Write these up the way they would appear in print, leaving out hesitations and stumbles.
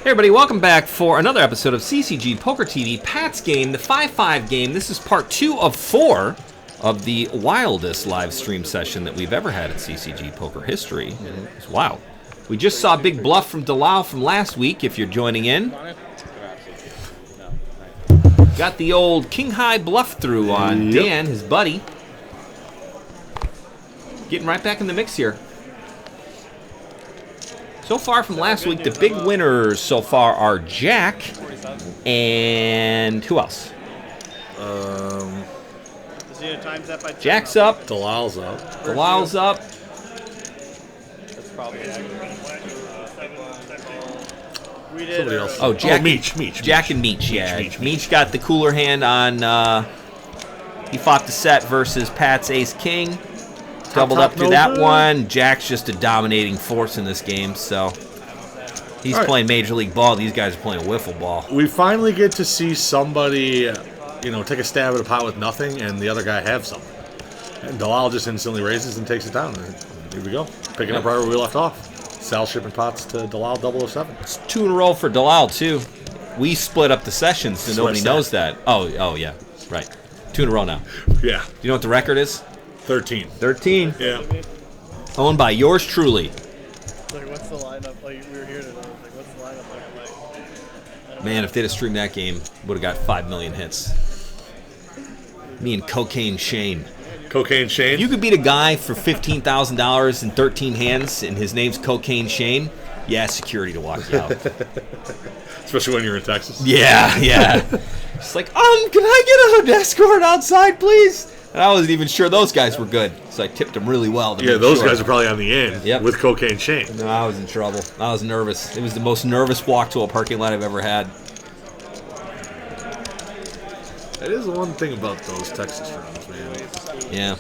Hey everybody, welcome back for another episode of CCG Poker TV, Pat's Game, the 5-5 game. This is part 2 of 4 of the wildest live stream session that we've ever had in CCG Poker history. It's wild. We just saw a big bluff from Dalal from last week, if you're joining in. Got the old King High bluff through on Dan, his buddy. Getting right back in the mix here. So far from last week, the big winners so far are Jack and who else? Jack's up. Dalal's up. Dalal's up. Somebody else. Oh, Jack. Meech. Jack and Meech, yeah. Meech got the cooler hand on, he fought the set versus Pat's Ace-King. Doubled up to that one. Jack's just a dominating force in this game, so he's playing Major League Ball. These guys are playing wiffle ball. We finally get to see somebody, take a stab at a pot with nothing, and the other guy have something. And Dalal just instantly raises and takes it down. And here we go, picking up right where we left off. Sal shipping pots to Dalal 007. It's 2 in a row for Dalal too. We split up the sessions, so nobody knows that. Oh yeah, right. 2 in a row now. Yeah. Do you know what the record is? 13. 13. Yeah. Owned by yours truly. Like, what's the lineup? Like, we were here today. Like, what's the lineup like? Man, if they'd have streamed that game, would have got 5 million hits. Me and Cocaine Shane. Cocaine Shane? If you could beat a guy for $15,000 in 13 hands, and his name's Cocaine Shane, yeah, security to walk you out. Especially when you're in Texas. Yeah. It's like, can I get an escort outside, please? And I wasn't even sure those guys were good, so I tipped them really well. Yeah, those guys are probably on the end with Cocaine Shane. No, I was in trouble. I was nervous. It was the most nervous walk to a parking lot I've ever had. That is the one thing about those Texas rounds, man. Yeah.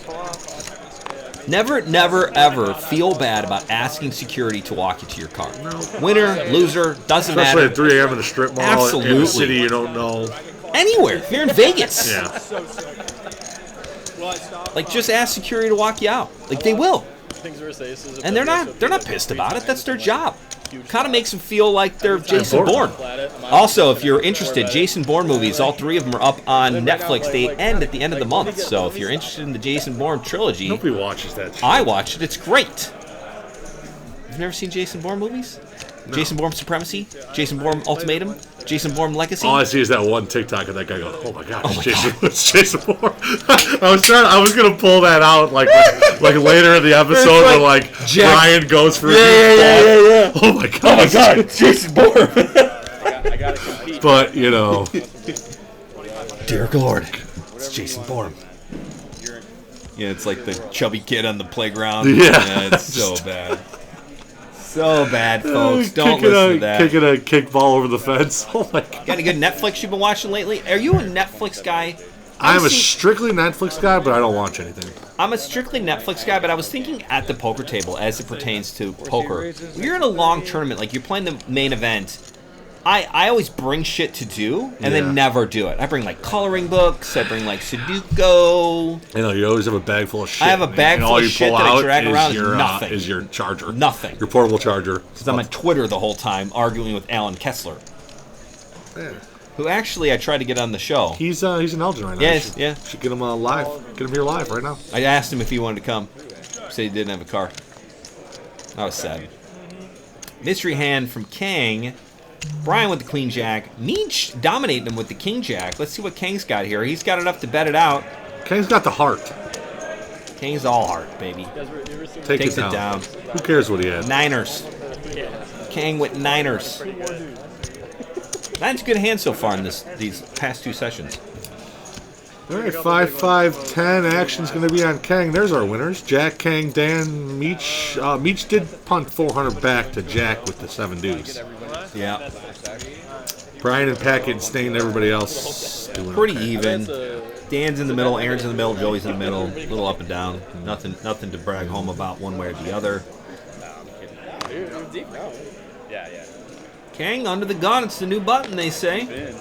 Never, ever feel bad about asking security to walk you to your car. No. Winner, loser, doesn't matter. Especially at 3 a.m. in a strip mall in a city you don't know. Anywhere. If you're in Vegas. Yeah. Like, just ask security to walk you out. Like, they will. And they're not pissed about it. That's their job. Kind of makes them feel like they're Jason Bourne. Also, if you're interested, Jason Bourne movies, all 3 of them are up on Netflix. They end at the end of the month. So if you're interested in the Jason Bourne trilogy, nobody watches that shit. I watch it. It's great. You've never seen Jason Bourne movies? No. Jason Bourne Supremacy? Jason Bourne Ultimatum? Jason Bourne Legacy? All I see is that one TikTok of that guy going, "Oh my god, it's Jason Bourne." I was gonna pull that out like later in the episode where like Brian goes for yeah. Oh my god, it's Jason Bourne. I gotta compete. But dear Lord, it's Jason Bourne. Yeah, it's like the chubby kid on the playground. Yeah, it's so bad. So bad, folks. Don't listen to that. Kicking a kickball over the fence. Oh my god. Got any good Netflix you've been watching lately? Are you a Netflix guy? I'm a strictly Netflix guy, but I don't watch anything. I'm a strictly Netflix guy, but I was thinking at the poker table as it pertains to poker. When you're in a long tournament, like you're playing the main event, I always bring shit to do and then never do it. I bring like coloring books, I bring like Sudoku. I know, you always have a bag full of shit. I have a bag full of shit that I drag around and nothing. Is your charger. Nothing. Your portable charger. Because I'm on Twitter the whole time arguing with Alan Kessler. Yeah. Who actually I tried to get on the show. He's in Elgin right now. Yes, yeah. Should get him live. Get him here live right now. I asked him if he wanted to come. He said he didn't have a car. I was sad. Mystery hand from Kang. Brian with the Queen Jack. Meech dominating him with the King Jack. Let's see what Kang's got here. He's got enough to bet it out. Kang's got the heart. Kang's all heart, baby. Takes it down. Who cares what he had? Niners. Kang with Niners. That's a good hand so far in these past 2 sessions. All right, 5-5-10 action's going to be on Kang. There's our winners. Jack, Kang, Dan, Meech. Meech did punt 400 back to Jack with the 7 deuce. Yeah. Brian and Packett stained everybody else. Pretty even. Dan's in the middle, Aaron's in the middle, Joey's in the middle. A little up and down. Nothing to brag home about one way or the other. Kang under the gun. It's the new button, they say.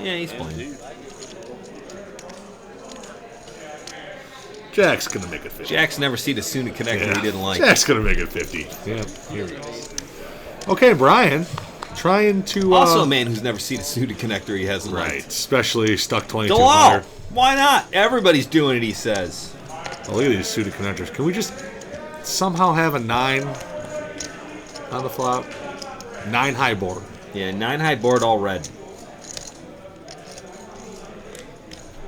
Yeah, he's playing. Jack's going to make it 50. Jack's never seen a Suna connector he didn't like. Jack's going to make it 50. Yeah, here he goes. Okay, Brian. Trying to... Also a man who's never seen a suited connector he hasn't Right, liked. especially stuck 2200. Dalal! Why not? Everybody's doing it, he says. Oh, look at these suited connectors. Can we just somehow have a 9 on the flop? 9 high board. Yeah, 9 high board, all red.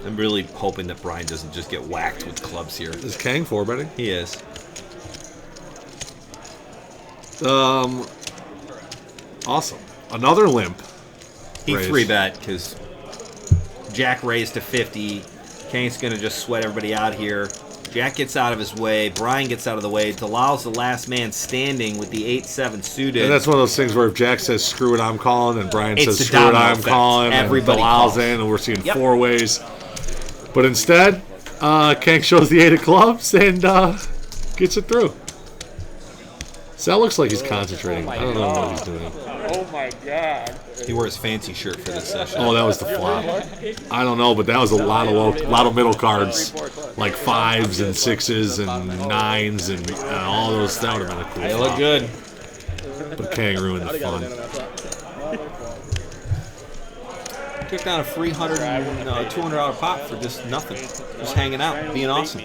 I'm really hoping that Brian doesn't just get whacked with clubs here. Is Kang 4-betting? He is. Awesome. Another limp. He raise. 3-bet because Jack raised to 50. Kang's going to just sweat everybody out here. Jack gets out of his way. Brian gets out of the way. Dalal's the last man standing with the 8-7 suited. And that's one of those things where if Jack saes, screw it, I'm calling, and Brian It's says, the screw it, domino I'm effect. calling, Everybody and Dalal's calls. in, and we're seeing Yep. 4 ways. But instead, Kang shows the 8 of clubs and gets it through. So that looks like he's concentrating. I don't know what he's doing. Oh my god. He wore his fancy shirt for this session. Oh, that was the flop. I don't know, but that was a lot of middle cards, like 5s and 6s and 9s and all those. That would have been a cool They flop. look good. But Kang ruined the fun. Kicked down a $200 pot for just nothing. Just hanging out, being awesome.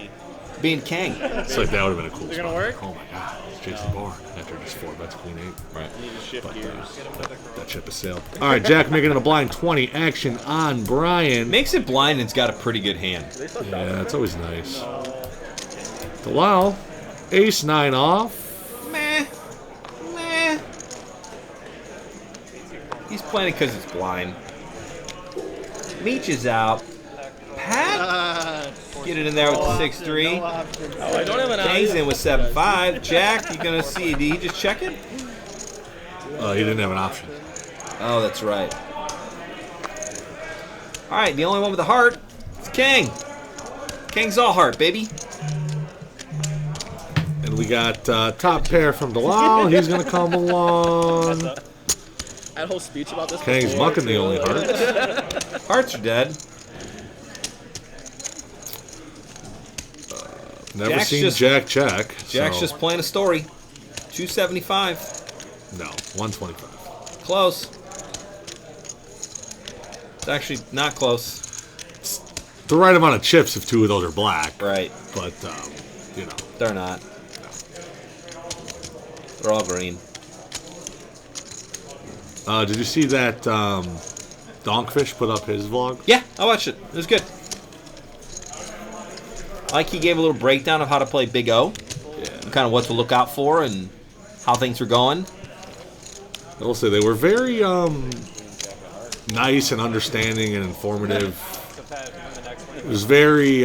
Being Kang. It's like that would have been a cool Is it gonna spot. work? Oh my god, it's Jason Bourne after just 4 bets, queen 8. Right. But that ship has sailed. All right, Jack making it a blind 20. Action on Brian. Makes it blind and it's got a pretty good hand. Yeah, it's always nice. Dalal, ace 9 off. Meh. Meh. He's playing it because it's blind. Meech is out. Pat? Get it in there with the 6-3. I don't have an Kang's in with 7-5. Jack, you gonna see? Did he just check it? He didn't have an option. Oh, that's right. All right, the only one with a heart is Kang. Kang's all heart, baby. And we got top pair from Dalal. He's going to come along. I had a whole speech about this. Kang's before, mucking the too. only heart. Hearts are dead. Never Jack's seen just- Jack check. Jack's so, just playing a story. 275. No, 125. Close. It's actually not close. The right amount of chips if 2 of those are black. Right. But, you know. They're not. They're all green. Did you see that Donkfish put up his vlog? Yeah, I watched it. It was good. Like he gave a little breakdown of how to play Big O. Yeah. And kind of what to look out for and how things are going. I will say they were very nice and understanding and informative. It was very,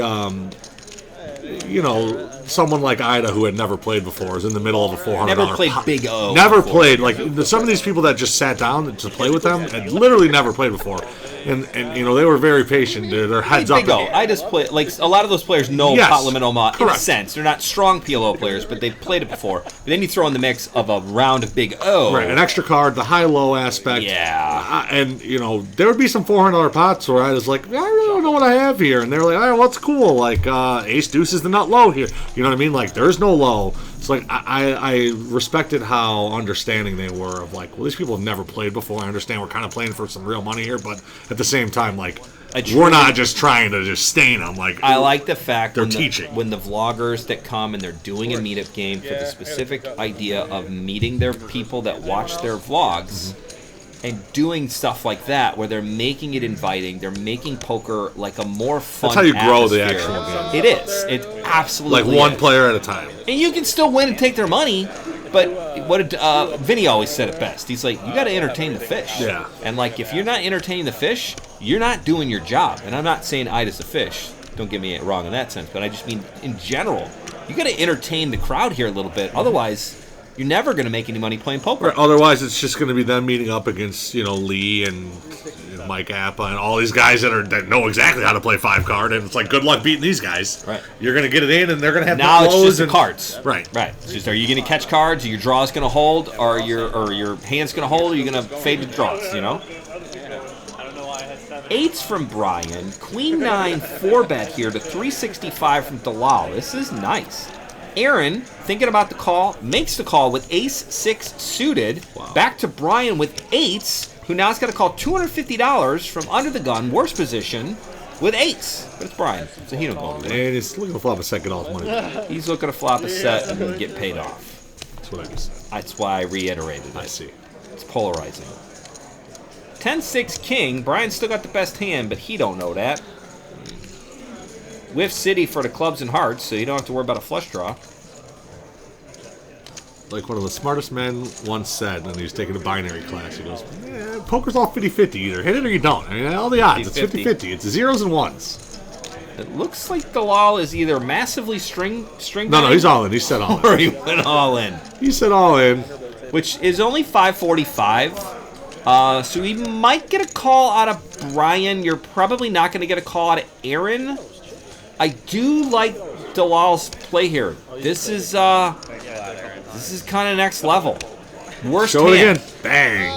someone like Ida who had never played before is in the middle of a $400. Never played Big O. Never before. played. Like some of these people that just sat down to play with them had literally never played before, and they were very patient. Their heads up. Big O. I just play like a lot of those players know Yes, pot limit Omaha in a correct. sense. They're not strong PLO players, but they've played it before. But then you throw in the mix of a round of Big O. Right, an extra card, the high-low aspect. Yeah. And, there would be some $400 pots where I was like, I really don't know what I have here. And they're like, oh, what's cool? Like, ace deuce is the nut low here. You know what I mean? Like, there's no low. It's like, I respected how understanding they were of, like, well, these people have never played before. I understand we're kind of playing for some real money here, but at the same time, like, we're not just trying to just stain them. Like, I like the fact they're when teaching. when the vloggers that come and they're doing a meetup game for the specific idea of meeting their people that watch their vlogs and doing stuff like that where they're making it inviting, they're making poker like a more fun That's how you grow the atmosphere. actual game. It is. It absolutely like one is. player at a time. And you can still win and take their money, but what did Vinny always said it best? He's like, you got to entertain the fish. Yeah. And like, if you're not entertaining the fish, you're not doing your job. And I'm not saying Ida's a fish. Don't get me wrong in that sense, but I just mean in general, you got to entertain the crowd here a little bit. Otherwise, you're never going to make any money playing poker. Right, otherwise, it's just going to be them meeting up against, Lee and Mike Appa and all these guys that know exactly how to play 5-card, and it's like, good luck beating these guys. Right. You're going to get it in, and they're going to have Now it's blows just the and cards. Right. Right. It's just, are you going to catch cards? Are your draws going to hold? Or your hand's going to hold? Or are you going to fade the draws? Eights from Brian. Queen 9 4-bet here to 365 from Dalal. This is nice. Aaron, thinking about the call, makes the call with ace-6 suited. Wow. Back to Brian with eights, who now has got to call $250 from under the gun, worst position, with eights. But it's Brian, so he don't go anywhere. And he's looking to flop a second off money. He's looking to flop a set and get paid off. That's what I just said. That's why I reiterated it. I see. It's polarizing. 10-6 king. Brian's still got the best hand, but he don't know that. Whiff City for the clubs and hearts, so you don't have to worry about a flush draw. Like one of the smartest men once said when he was taking a binary class, he goes, poker's all 50-50. Either hit it or you don't. I mean, all the odds, 50-50. it's 50-50. It's zeros and ones. It looks like Dalal is either massively string No, he's all in. He said all in. or he went all in. He said all in. Which is only 545. So he might get a call out of Brian. You're probably not going to get a call out of Aaron. I do like Dalal's play here. This is kind of next level. Worst Show it hand. again. Bang.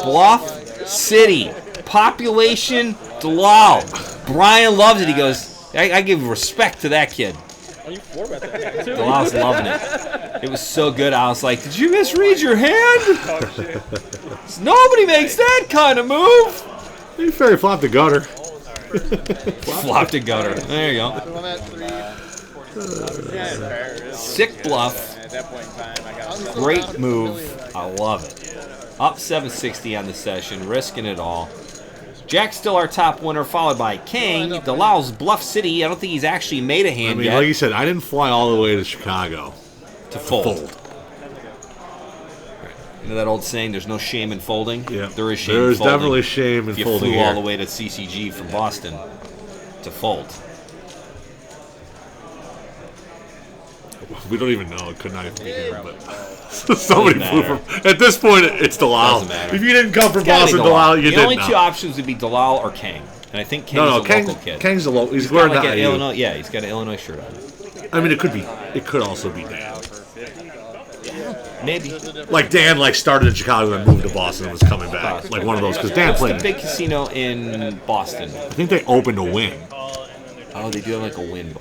Bluff City. Population Dalal. Brian loves it. He goes, I give respect to that kid. Dalal's loving it. It was so good. I was like, did you misread your hand? Nobody makes that kind of move. He fairy flopped the gutter. Flopped a gutter. There you go. Sick bluff. Great move. I love it. Up 760 on the session, risking it all. Jack's still our top winner, followed by King. Dalal's Bluff City. I don't think he's actually made a hand yet. Like you said, I didn't fly all the way to Chicago to fold. You know that old saying, there's no shame in folding? Yeah. There is shame in There's folding. definitely shame in You folding flew here. all the way to CCG from Boston to fold. We don't even know. It could not even be here, but somebody flew from. At this point, it's Dalal. Doesn't matter. If you didn't come from It's gotta be Boston, Dalal, you The didn't only know. two options would be Dalal or Kang. And I think Kang's a local kid. Kang's a local. He's Got wearing like that an IU. Illinois, yeah, he's got an Illinois shirt on. I mean, it could be. It could also be Dan. Maybe. Like Dan, started in Chicago and moved to Boston and was coming back. Like one of those, because Dan What's the played. big casino in Boston? I think they opened a wing. Oh, they do have like a win.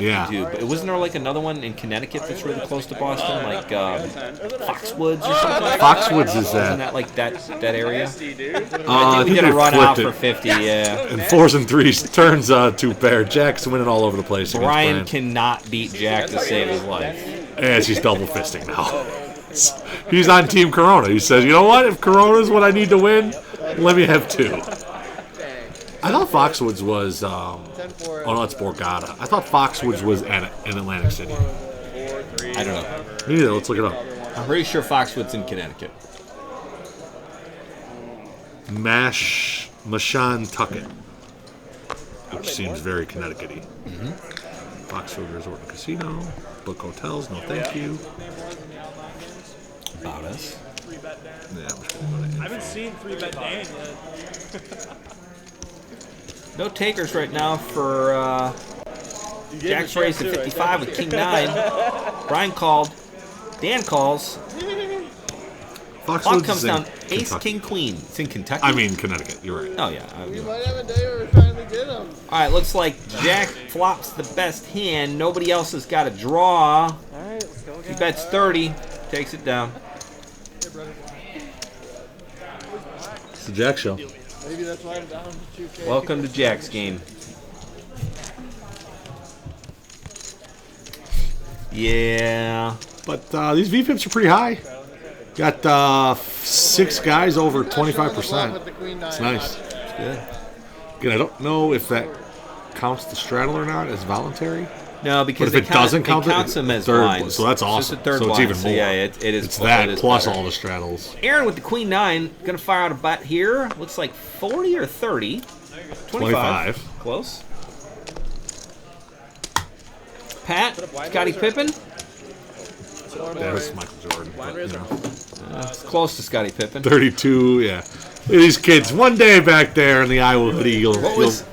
Yeah. They do. But wasn't there like another one in Connecticut that's really close to Boston, like Foxwoods or something? Foxwoods is Isn't that? that like that area? I I think we think did they a run out flipped for it. 50. Yeah. And 4s and 3s turns two pair. Jack's winning all over the place. against Brian cannot beat Jack to save his life. As he's double fisting now. He's on Team Corona. He says, you know what? If Corona's what I need to win, let me have 2. I thought Foxwoods was. Oh no, it's Borgata. I thought Foxwoods was in Atlantic City. I don't know. Me neither. Let's look it up. I'm pretty sure Foxwoods in Connecticut. Mashan Tucket, which seems very Connecticut-y. Foxwood Resort and Casino. Book hotels. No, thank you. About us. Yeah, I'm just gonna go to I haven't seen 3-bet Dan yet. No takers right now for Jack's raised to 55 with King 9. Brian called. Dan calls. Clock Foxwoods comes is in down. Ace, Kentucky. King, Queen. It's in Kentucky. I mean Connecticut. You're right. Oh, yeah. We might have a day where we finally get him. All right, looks like Jack flops the best hand. Nobody else has got a draw. All right, let's go again. He bets 30. Takes it down. It's the Jack Show. Maybe that's why I'm down to 2K. Welcome to Jack's game. Yeah. But these VPIPs are pretty high. Got 6 guys over 25%. It's nice. It's good. Again, I don't know if that counts the straddle or not as voluntary. No, because But if it doesn't count, it counts them as third, blinds. so that's It's awesome. just a third So it's blind. even So more. yeah, it is. It's that it is plus better. all the straddles. Aaron with the Queen 9 gonna fire out a bet here. Looks like 40 or 30. 25. Close. Pat, Scottie Pippen. That was Michael Jordan. But, you know, It's close to Scottie Pippen. 32, yeah. Look at these kids. One day back there in the Iowa hoodie. What was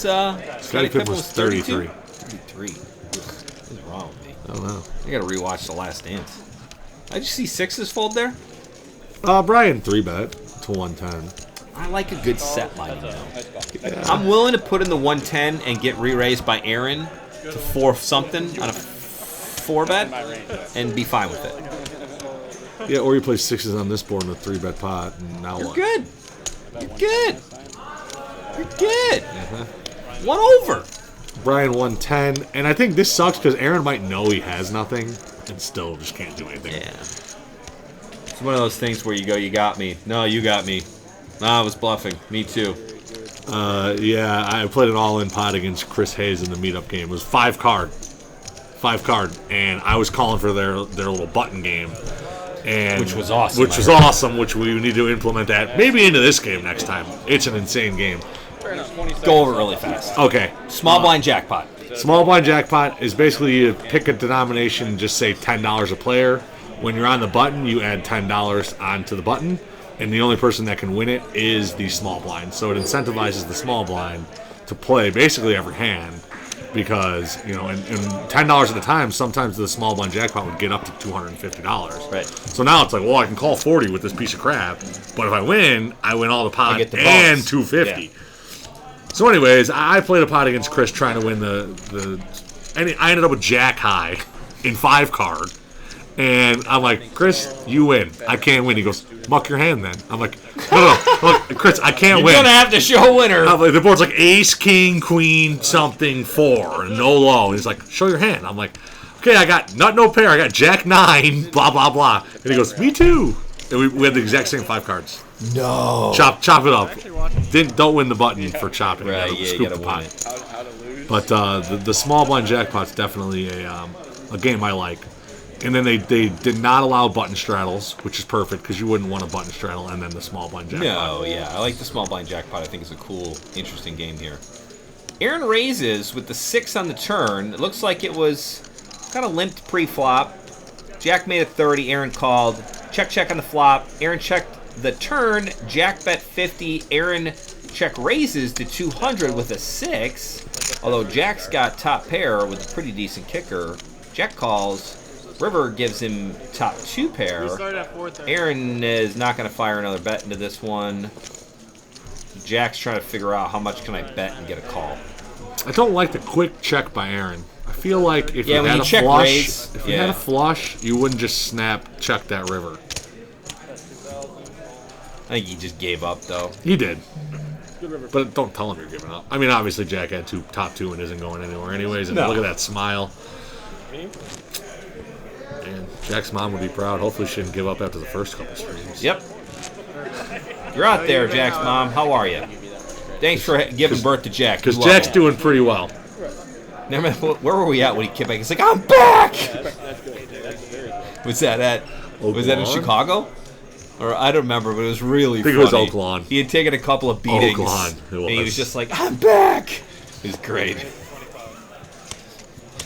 Scottie Pippen was 33. 33. What's wrong with me? I don't know. I gotta rewatch The Last Dance. Did you see sixes fold there? Brian 3-bet to 110. I like a good set line though. I'm willing to put in the 110 and get re-raised by Aaron to 4 something on a 4-bet and be fine with it. Yeah, or you play 6s on this board in a 3-bet pot, and now You're what? good. You're good. You're good. 1 over. Brian won 10, and I think this sucks because Aaron might know he has nothing and still just can't do anything. Yeah. It's one of those things where you go, you got me. No, you got me. No, I was bluffing. Me too. Yeah, I played an all-in pot against Chris Hayes in the meetup game. It was 5-card, and I was calling for their little button game, and which was awesome. Which we need to implement that maybe into this game next time. It's an insane game. Go over it really fast. Okay. Small blind jackpot. Small blind jackpot is basically you pick a denomination, just say $10 a player. When you're on the button, you add $10 onto the button, and the only person that can win it is the small blind. So it incentivizes the small blind to play basically every hand because, and $10 at a time, sometimes the small blind jackpot would get up to $250. Right. So now it's like, well, I can call 40 with this piece of crap, but if I win all the pot and $250. Yeah. So anyways, I played a pot against Chris trying to win and I ended up with jack high in 5-card. And I'm like, Chris, you win. I can't win. He goes, muck your hand then. I'm like, no. I'm like, Chris, I can't win. You're going to have to show a winner. I'm like, the board's like ace, king, queen, something, 4, and no low. And he's like, show your hand. I'm like, okay, I got nut, no pair. I got jack 9, blah, blah, blah. And he goes, me too. And we had the exact same 5 cards. No. Chop it up. Don't win the button for chopping. Right, you gotta win it. But the small blind jackpot's definitely a game I like. And then they did not allow button straddles, which is perfect because you wouldn't want a button straddle and then the small blind jackpot. No, yeah. I like the small blind jackpot. I think it's a cool, interesting game here. Aaron raises with the 6 on the turn. It looks like it was kind of limped pre-flop. Jack made a 30. Aaron called. Check on the flop. Aaron checked the turn. Jack bet 50. Aaron check raises to 200 with a 6. Although Jack's got top pair with a pretty decent kicker. Jack calls. River gives him top 2 pair. Aaron is not going to fire another bet into this one. Jack's trying to figure out how much can I bet and get a call. I don't like the quick check by Aaron. I feel like if you had a flush, you wouldn't just snap check that river. I think he just gave up though. He did. But don't tell him you're giving up. I mean, obviously Jack had top two and isn't going anywhere anyways. And look at that smile. And Jack's mom would be proud. Hopefully she didn't give up after the first couple streams. Yep. You're out there, Jack's mom. How are you? Thanks for giving birth to Jack. Because Jack's doing pretty well. Remember, where were we at when he came back? He's like, I'm back! Was that in Chicago? Or I don't remember, but it was really funny. I think it was Oak Lawn. He had taken a couple of beatings. Oak Lawn. And he was just like, I'm back! It was great.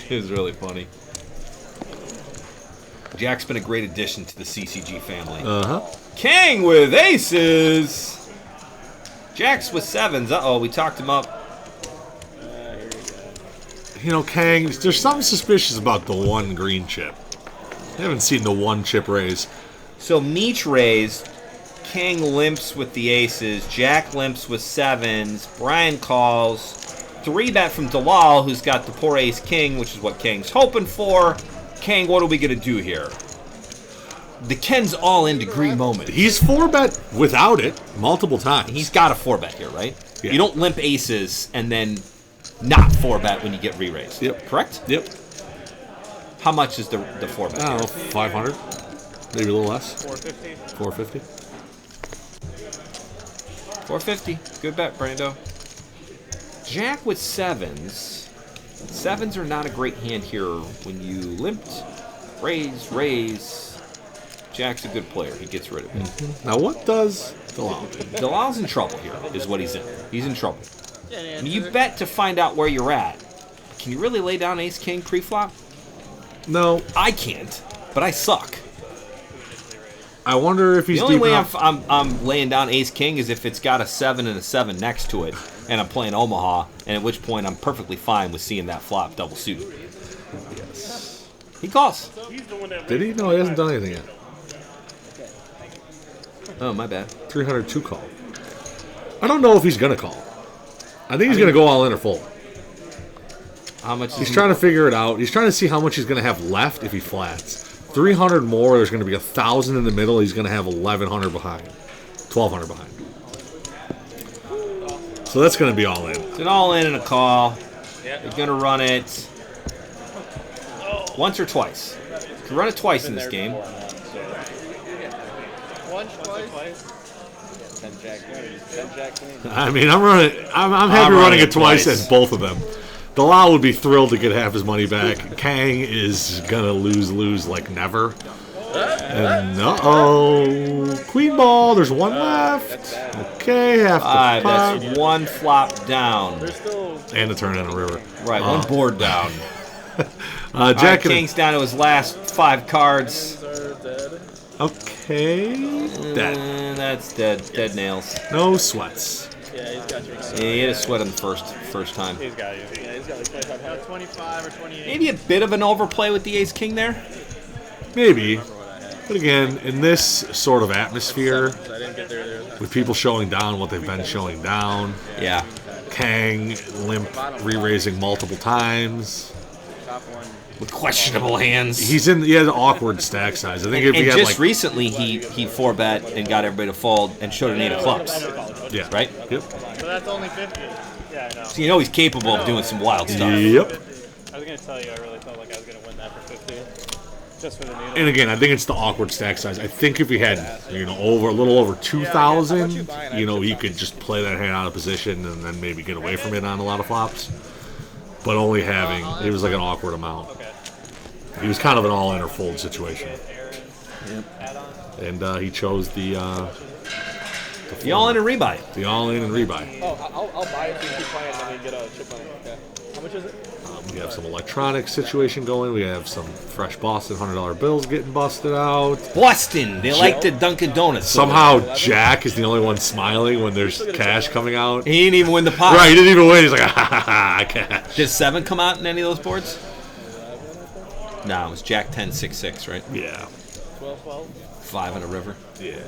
It was really funny. Jack's been a great addition to the CCG family. Uh-huh. King with aces! Jack's with sevens. Uh-oh, we talked him up. You know, Kang, there's something suspicious about the one green chip. I haven't seen the one chip raise. So Meech raised, King limps with the aces, Jack limps with sevens, Brian calls, 3-bet from Dalal, who's got the poor ace-king, which is what Kang's hoping for. Kang, what are we going to do here? The Ken's all into green moment. He's 4-bet without it multiple times. He's got a 4-bet here, right? Yeah. You don't limp aces and then not 4-bet when you get re-raised. Yep. Correct? Yep. How much is the 4-bet? I don't know, 500? Maybe a little less. 450. 450. 450. Good bet, Brando. Jack with sevens. Sevens are not a great hand here when you limped, raise. Jack's a good player. He gets rid of it. Mm-hmm. Now what does Dalal? Dalal's in trouble here, is what he's in. He's in trouble. I mean, you bet to find out where you're at. Can you really lay down ace-king pre-flop? No. I can't, but I suck. I wonder if he's the only deep way enough. I'm laying down ace-king is if it's got a 7 and a 7 next to it, and I'm playing Omaha, and at which point I'm perfectly fine with seeing that flop double suited. Yes. He calls. Did he? No, he hasn't done anything yet. Oh, my bad. 302 call. I don't know if he's going to call. I think he's going to go all in or fold. How much? He's trying to figure it out. He's trying to see how much he's going to have left if he flats. 300 more. There's going to be 1,000 in the middle. He's going to have 1,100 behind. 1,200 behind. So that's going to be all in. It's an all in and a call. You're going to run it once or twice. You can run it twice in this game. Once, twice. I mean, I'm happy running it twice at both of them. Dalal would be thrilled to get half his money back. Kang is going to lose like never. And queen ball. There's one left. Okay, half the pot. That's one flop down. And a turn and a river. Right, one board down. Jack King's down to his last 5 cards. Okay. Dead. That's dead. Dead nails. No sweats. Yeah, he's got you. Yeah, he had a sweat on the first time. He's got you. Yeah, he's got like 25 or 28. Maybe a bit of an overplay with the ace king there. Maybe. But again, in this sort of atmosphere, with people showing down what they've been showing down, Yeah. Kang limp re-raising multiple times. With questionable hands. He has an awkward stack size. I think if he had just recently he 4-bet and got everybody to fold and showed an 8 of clubs. Yeah. Right? Yep. So that's only 50. Yeah, I know. So you know he's capable of doing some wild stuff. Yep. I was going to tell you, I really felt like I was going to win that for 50. Just for the needle. And again, I think it's the awkward stack size. I think if he had, a little over 2,000, he could just play that hand out of position and then maybe get away from it on a lot of flops. But only it was like an awkward amount. He was kind of an all-in or fold situation. Yep. And he chose the all-in and rebuy. The all-in and rebuy. Oh, I'll buy it if you keep playing and then get a chip on it. Okay. How much is it? We have some electronic situation going. We have some fresh Boston $100 bills getting busted out. Boston, they like the Dunkin' Donuts. Somehow Jack is the only one smiling when there's cash coming out. He didn't even win the pot. Right, he didn't even win. He's like, ha, cash. Did 7 come out in any of those boards? No, it was Jack 10, 6, 6, right? Yeah. 12. 5 on a river. Yeah.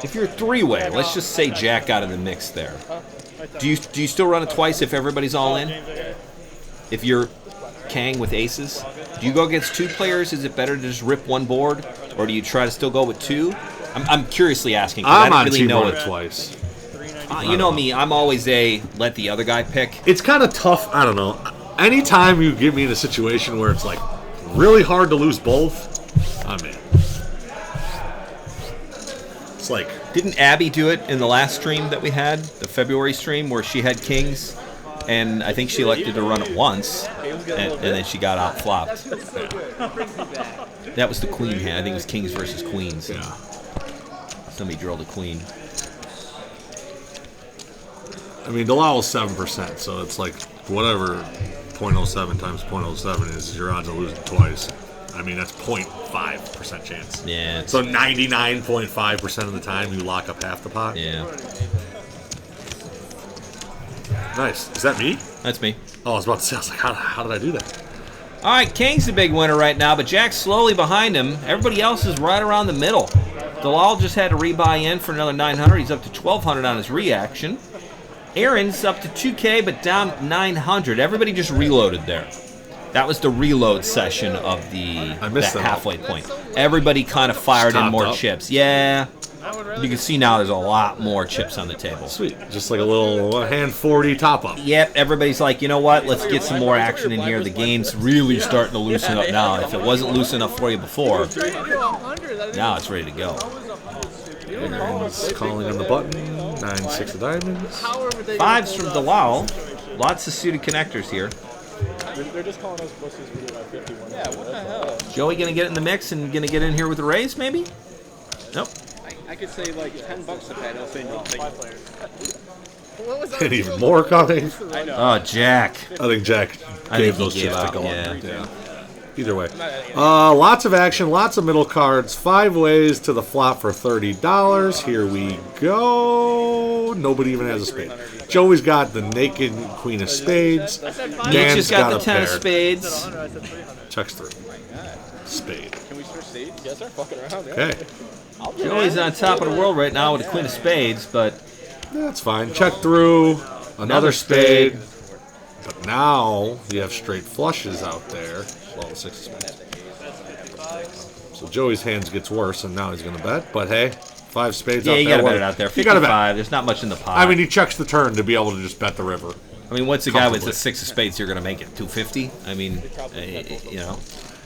If you're a 3-way, let's just say Jack got in the mix there. Do you still run it twice if everybody's all in? If you're Kang with aces, do you go against 2 players? Is it better to just rip one board, or do you try to still go with 2? I'm curiously asking. I don't really know it twice. You know me. I'm always let the other guy pick. It's kind of tough. I don't know. Anytime you get me in a situation where it's like really hard to lose both, I'm in. It's like, didn't Abby do it in the last stream that we had, the February stream, where she had kings, and I think she elected to run it once, and then she got out flopped. That was the queen hand. I think it was kings versus queens. Yeah. Somebody drilled a queen. I mean, Dalal is 7%, so it's like whatever 0.07 times 0.07 is your odds of losing twice. I mean, that's 0.5% chance. Yeah. So 99.5% of the time, you lock up half the pot. Yeah. Nice. Is that me? That's me. Oh, I was about to say, I was like, how did I do that? All right, King's the big winner right now, but Jack's slowly behind him. Everybody else is right around the middle. Dalal just had to rebuy in for another 900. He's up to 1,200 on his reaction. Aaron's up to 2K, but down 900. Everybody just reloaded there. That was the reload session of the halfway point. Everybody kind of fired in more chips. Yeah. You can see now there's a lot more chips on the table. Sweet. Just like a little hand 40 top-up. Yep. Everybody's like, you know what? Let's get some more action in here. The game's really starting to loosen up now. If it wasn't loose enough for you before, now it's ready to go. Aaron's calling on the button. 9-6 of diamonds. 5s from Dalal. Lots of suited connectors here. They're just calling us pussies for doing our 51. Yeah, what the hell? Joey gonna get in the mix and gonna get in here with a raise, maybe? Nope. I could say like $10 to pay. They'll say no. 5 players. And even more coming. I know. Oh, Jack. I think Jack gave those chips to go yeah. on. Either way. Lots of action, lots of middle cards. 5 ways to the flop for $30. Here we go. Nobody even has a spade. Joey's got the naked queen of spades. Dan's just got the 10 of spades. Checks through. Spade. Can we switch seats? Yes, they're fucking around. Okay. Joey's on top of the world right now with the queen of spades, but That's fine. Check through. Another spade. But now you have straight flushes out there. Well, the 6 of spades. So Joey's hands gets worse, and now he's going to bet. But hey, 5 spades out there. Yeah, you got to bet it out there. 55. There's not much in the pot. I mean, he checks the turn to be able to just bet the river. I mean, once the guy with the 6 of spades, you're going to make it 250. I mean, you know.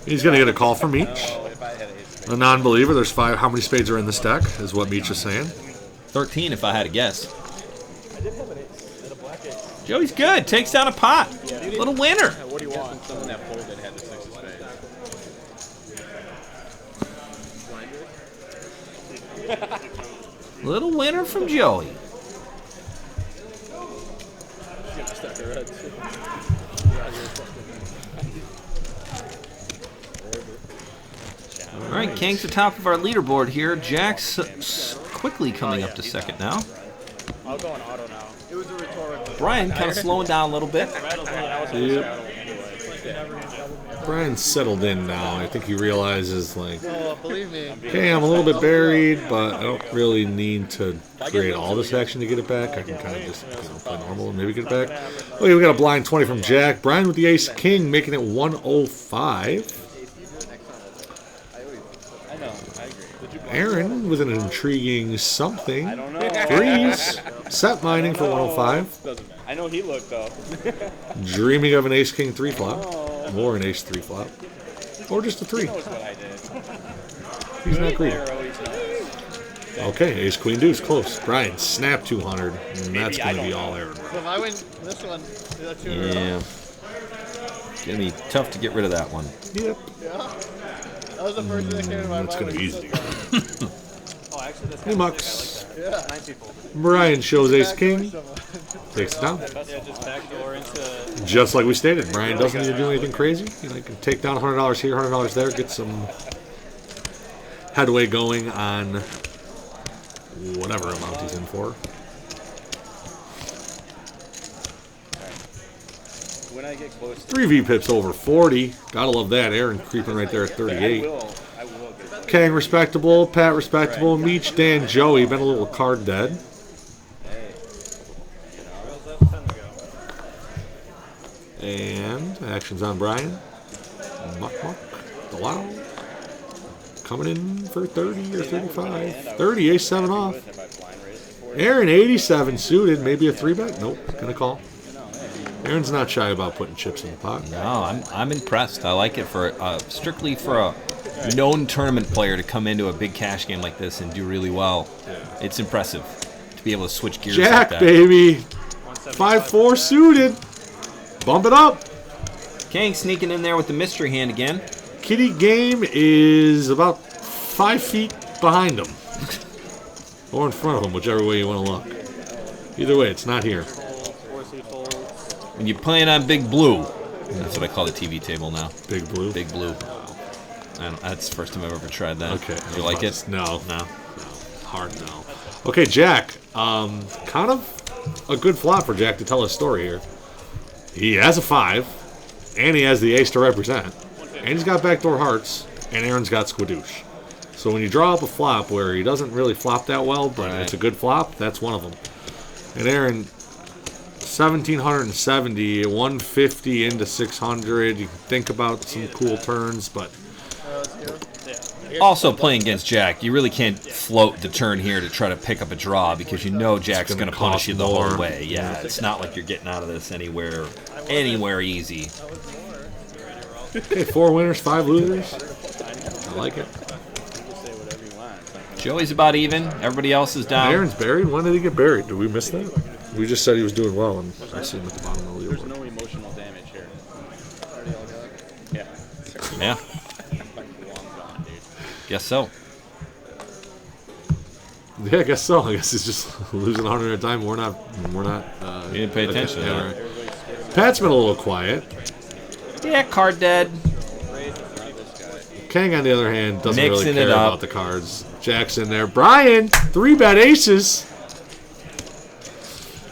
He's going to get a call from Meech. A non-believer. There's 5. How many spades are in this deck is what Meech is saying. 13 if I had to guess. Joey's good. Takes down a pot. Little winner. What do you want? Someone that folded had the 6 of spades. Little winner from Joey. All right, Kang's the top of our leaderboard here. Jack's quickly coming up to second now. I'll go on auto now. It was a rhetorical. Brian kind of slowing down a little bit. Brian's settled in now. I think he realizes, like, Oh, believe me. okay, I'm a little bit buried, but I don't really need to create all this action to get it back. I can kind of just play normal and maybe get it back. Okay, we got a blind 20 from Jack. Brian with the ace-king, making it 105. Aaron with an intriguing something. I don't know. 3s. Set mining for 105. I know he looked though. Dreaming of an ace-king 3 flop. Or an ace 3 flop. Or just a 3. Knows what I did. He's not greedy. Player always knows. Okay, ace queen deuce, close. Brian, snap 200. And that's going to be all Aaron. So if I win this one, is that 2 in a row? Yeah. It's going to be tough to get rid of that one. Yep. Yeah. That was the first thing that came to my mind. That's going to be easy. Oh, actually, that's Hey, Mux. yeah. Brian shows ace king. Takes it down. Just like we stated, Brian doesn't need to do anything crazy. He can take down $100 here, $100 there, get some headway going on whatever amount he's in for. When I get close to 3 V-pips over 40. Gotta love that. Aaron creeping right there at 38. I will get Kang respectable, Pat respectable, Meech, Dan, Joey been a little card dead. And action's on Brian. Muck, Delau. Coming in for 30 or 35. 30, ace 7 off. Aaron, 87 suited. Maybe a 3-bet? Nope, gonna call. Aaron's not shy about putting chips in the pot. No, I'm impressed. I like it for strictly for a known tournament player to come into a big cash game like this and do really well. It's impressive to be able to switch gears like Jack, that. baby. 5-4 suited. Bump it up. Kang sneaking in there with the mystery hand again. Kitty game is about 5 feet behind him. Or in front of him, whichever way you want to look. Either way, it's not here. When you're playing on Big Blue, that's what I call the TV table now. Big Blue? Big Blue. That's the first time I've ever tried that. Okay. Do you like it? No. Hard no. Okay, Jack. Kind of a good flop for Jack to tell his story here. He has a 5, and he has the ace to represent, and he's got backdoor hearts, and Aaron's got squadoosh. So when you draw up a flop where he doesn't really flop that well, but it's a good flop, that's one of them. And Aaron, 1,770, 150 into 600. You can think about some cool turns, but Also playing against Jack, you really can't float the turn here to try to pick up a draw because you know Jack's going to punish you the whole way. Yeah, it's not like you're getting out of this anywhere easy. okay, 4 winners, 5 losers. I like it. Joey's about even. Everybody else is down. Aaron's buried? When did he get buried? Did we miss that? We just said he was doing well, and I see him at the bottom of the There's leaderboard. no emotional damage here. Yeah. Yeah. Guess so. Yeah, I guess so. I guess he's just losing 100 at a time. We're not. You didn't pay attention to that. Right. Pat's been a little quiet. Yeah, card dead. Kang, on the other hand, doesn't Mixing really it care up. about the cards. Jack's in there. Brian, 3-bet aces.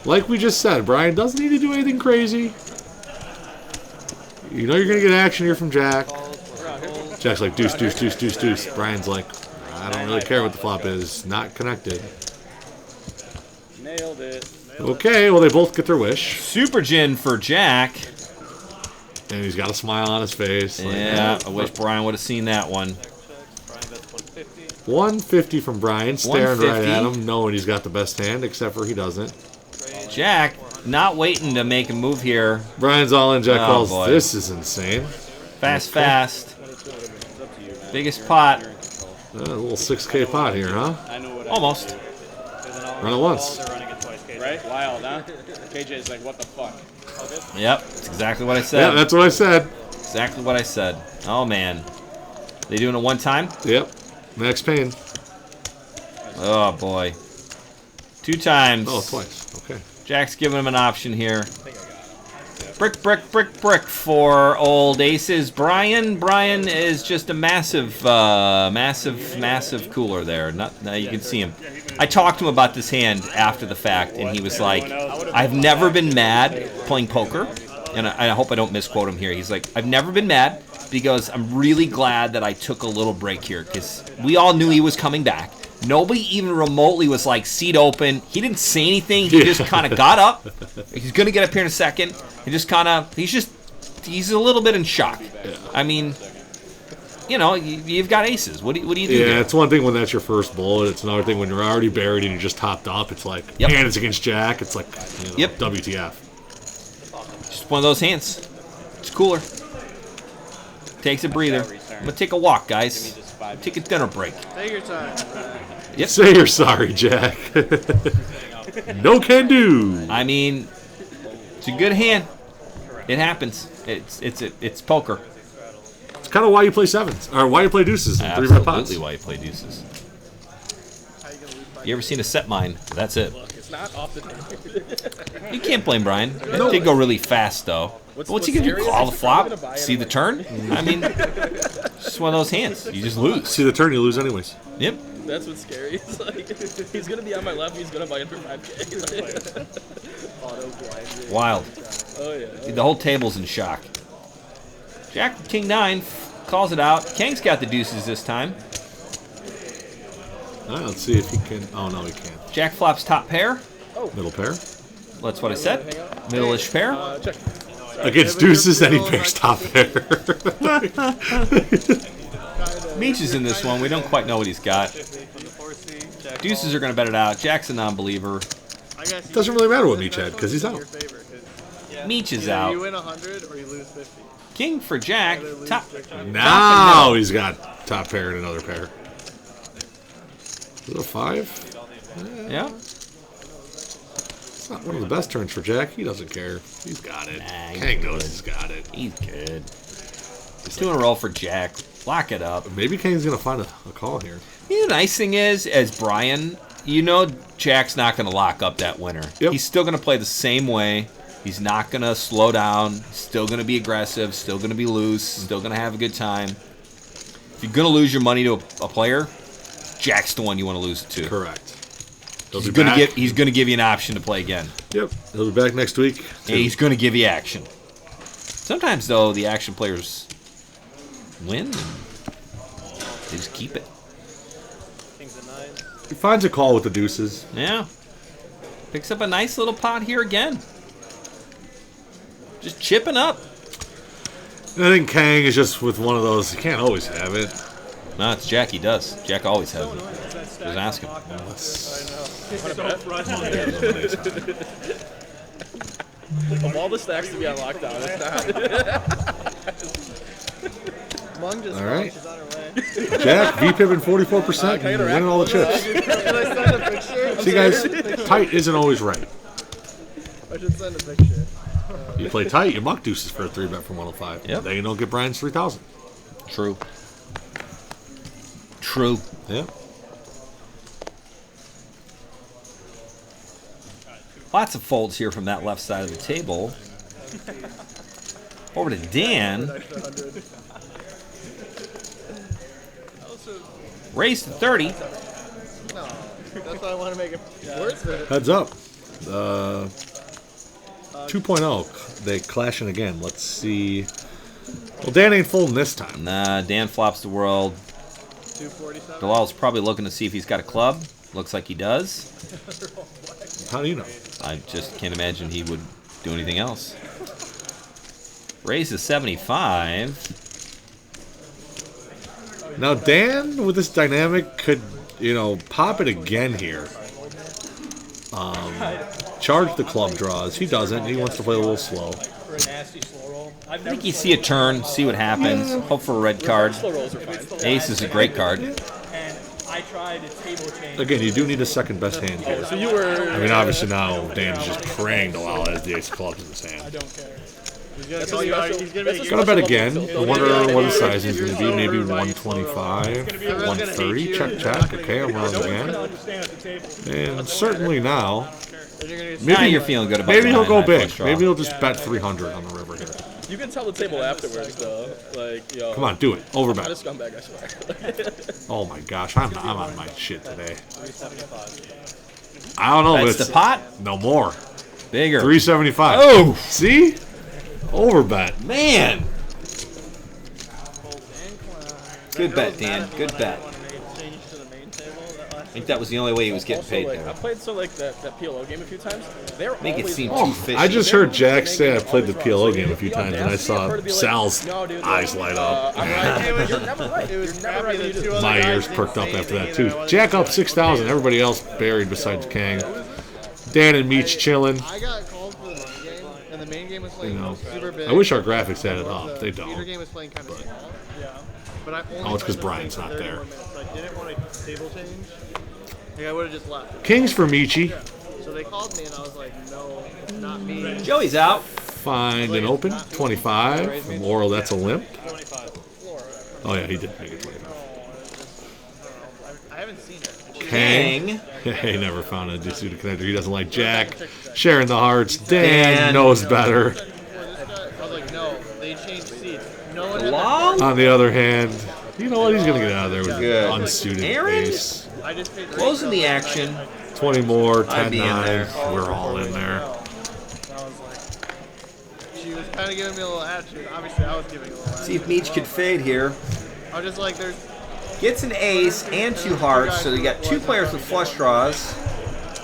Like we just said, Brian doesn't need to do anything crazy. You know you're going to get action here from Jack. Jack's like, deuce, deuce, deuce, deuce, deuce. Brian's like, I don't really care what the flop is. Not connected. Nailed it. Okay, well, they both get their wish. Super gin for Jack. And he's got a smile on his face. Yeah, I wish Brian would have seen that one. 150 from Brian, staring right 150. at him, knowing he's got the best hand, except for he doesn't. Jack, not waiting to make a move here. Brian's all in. Jack Oh, calls. boy. This is insane. Fast. Biggest pot. A little 6K pot here, huh? Almost. Run it once. Right? Wild, huh? KJ's like, what the fuck? Yep, that's exactly what I Yeah, said. that's what I said. Exactly what I said. Oh, man. They doing it one time? Yep. Max Payne. Oh, boy. 2 times. Oh, twice. Okay. Jack's giving him an option here. Brick for old aces. Brian is just a massive cooler there. Now you can see him. I talked to him about this hand after the fact, and he was like, I've never been mad playing poker. And I hope I don't misquote him here. He's like, I've never been mad because I'm really glad that I took a little break here because we all knew he was coming back. Nobody even remotely was like, seat open. He didn't say anything. He just kind of got up. He's going to get up here in a second. He just kind of, he's a little bit in shock. Yeah. I mean, you know, you've got aces. What do you do? Yeah, there? it's one thing when that's your first bullet. It's another thing when you're already buried and you're just topped up. It's like, and it's against Jack. It's like, WTF. Just one of those hands. It's cooler. Takes a breather. I'm going to take a walk, guys. Take a dinner break. Take your time. Yep. Say you're sorry, Jack. No can do. I mean, it's a good hand. It happens. It's poker. It's kind of why you play sevens, or why you play deuces in 3-bet pots. Absolutely why you play deuces. You ever seen a set mine? That's it. It's not off the table. You can't blame Brian. It did go really fast, though. But what's he going to do? Call the flop? See the turn? I mean, it's just one of those hands. You just lose. See the turn, you lose anyways. Yep. That's what's scary. It's like, he's going to be on my left, he's going to buy it for 5K. Auto blind. Wild. Oh, yeah. The whole table's in shock. Jack with King 9 calls it out. Kang's got the deuces this time. All right, let's see if he can. Oh, no, he can't. Jack flops top pair. Middle pair. That's what I said. Middle-ish pair. Check. Against deuces, any pair's top pair. Meech is in this one. We don't quite know what he's got. Deuces are going to bet it out. Jack's a non-believer. Doesn't really matter what Meech had, because he's out. Meech is You out. win 100 or you lose 50. King for Jack. Top. Now he's got top pair and another pair. Is it a 5? Yeah. It's not one of the best turns for Jack. He doesn't care. He's got it. Nah, Kang knows he's got it. He's good. He's doing a roll for Jack. Lock it up. Maybe Kang's going to find a call here. You know, the nice thing is, as Brian, you know Jack's not going to lock up that winner. Yep. He's still going to play the same way. He's not going to slow down. Still going to be aggressive. Still going to be loose. Still going to have a good time. If you're going to lose your money to a player, Jack's the one you want to lose it to. Correct. He's going to give you an option to play again. Yep. He'll be back next week. And he's going to give you action. Sometimes, though, the action players win and they just keep it. He finds a call with the deuces. Yeah. Picks up a nice little pot here again. Just chipping up. And I think Kang is just with one of those. He can't always have it. No, it's Jack. He does. Jack always has it. Just ask him. Of all the stacks to be on lockdown, it's not. Mung just All right. she's on her way. Jack, VPIP and 44%, and winning all the chips. Can I send a picture? See, guys, tight isn't always right. I should send a picture. You play tight, you muck deuces for a 3-bet from 105. Yep. Then you don't get Brian's 3,000. True. True. Yeah. Lots of folds here from that left side of the table. Over to Dan. Raise to 30. No, that's why I want to make it worse for it. Heads up. 2.0. They clashing again. Let's see. Well, Dan ain't folding this time. Nah, Dan flops the world. 247. Dalal's probably looking to see if he's got a club. Looks like he does. How do you know? I just can't imagine he would do anything else. Raise to 75. Now Dan, with this dynamic, could, you know, pop it again here. Charge the club draws. He doesn't. He wants to play a little slow. I think you see a turn, see what happens, hope for a red card. Ace is a great card. Again, you do need a second best hand here. So you were. I mean, obviously now Dan's just praying to Lal has the ace of clubs in his hand. I don't care. Gonna bet again. I wonder what his size is going to be. Maybe 125, 130. Check, check. Okay, I'm wrong again. And certainly now. Now you're feeling good about maybe the he'll go 9-9 big. flush draw. Maybe he'll just bet 300 on the river here. You can tell the table afterwards, though. Like, yo. Come on, do it. Not a Overbet. scumbag, I swear. Oh my gosh, I'm on my shit today. I don't know, but That's it's the pot. no more. Bigger. 375. Oh, See? Overbet. man. Good bet, Dan. Good bet. I think that was the only way he was getting paid Like, I there. played that PLO game a few times. They're Make it always seem like- too fishy. I just heard Jack say I played the PLO game a few times, and I saw Sal's eyes light up. I'm right. You're never right. You're never right. You just- My ears perked up after that, too. Jack up 6,000. Everybody else buried besides Kang. Dan and Meech chilling. I got called for the main game, and the main game was You playing know, super big. I wish our graphics had it up. They The feeder don't. game was playing kind of small. Yeah. But I only Oh, it's 'cause played the Brian's thing for not 30 there. more minutes. I didn't want a table change. Like, I would have just left. Kings for Michi. So they called me, and I was like, no, not me. Joey's out. Find and open. 25. Laurel, that's a limp. Oh, yeah, he did make it 25. I haven't seen it. Kang. He never found a suited connector. He doesn't like Jack. Sharing the hearts. Dan knows better. This guy, I was like, no, they changed seats. No one had Long. On the other hand, you know what? He's going to get out of there with Good. unsuited Aaron? ace. I just paid Closing the action. 20 more, I'd 10 be in 9. there. We're all in there. She was kind of giving me a little attitude. Obviously, I was giving a little attitude. See if Meech could fade here. I was just like, there's. Gets an ace and 2 hearts, so you got 2 players with flush draws.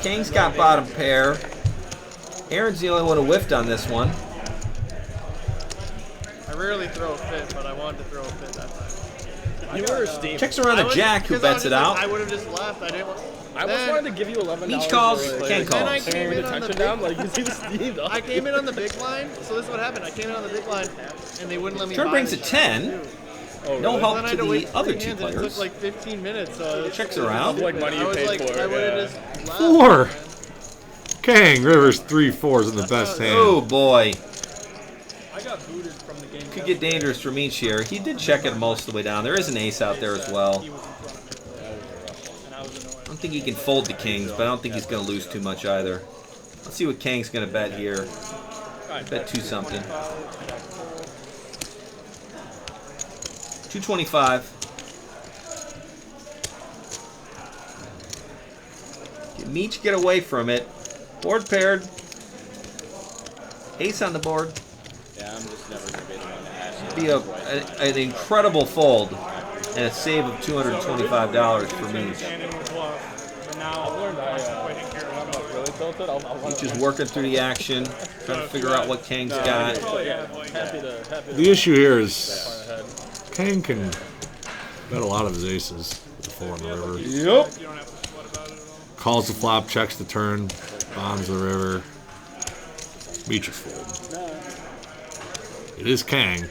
Kang's got bottom pair. Aaron's the only one who whiffed on this one. I rarely throw a fit, but I wanted to throw a fit that time. You were steam. Checks around a jack who bets it out. I would have just left. I didn't want. I was wanting to give you $11. Meech calls, for, like, Kang Then I calls. came in on the attention big. down. Like, you see the steam. I came in on the big line, so this is what happened. I came in on the big line, and they wouldn't let me. Turn buy brings the a shot. 10. Oh, No really? help Then I to had to wait the other 3 two hands, and it players. took like 15 minutes. So Checks around. Like money I you was paid like, for. I would have Yeah. just left. 4. Kang, Rivers, 3 4s in the best hand. Oh boy. I got booted from the game. Could get dangerous for Meech here. He did check it most of the way down. There is an ace out there as well. I don't think he can fold the kings, but I don't think he's going to lose too much either. Let's see what Kang's going to bet here. Bet 2 something. 225. Meech get away from it. Board paired. Ace on the board. Yeah, I'm just never going to be the one to ask. Be an incredible fold and a save of $225 for Meech. I've learned I'm not really tilted. Meech is working through the action, trying to figure out what Kang's got. happy to. The issue here is Kang can bet a lot of his aces with the 4 on the river. Yep. Calls the flop, checks the turn, bombs the river. Meech is fold. It is Kang.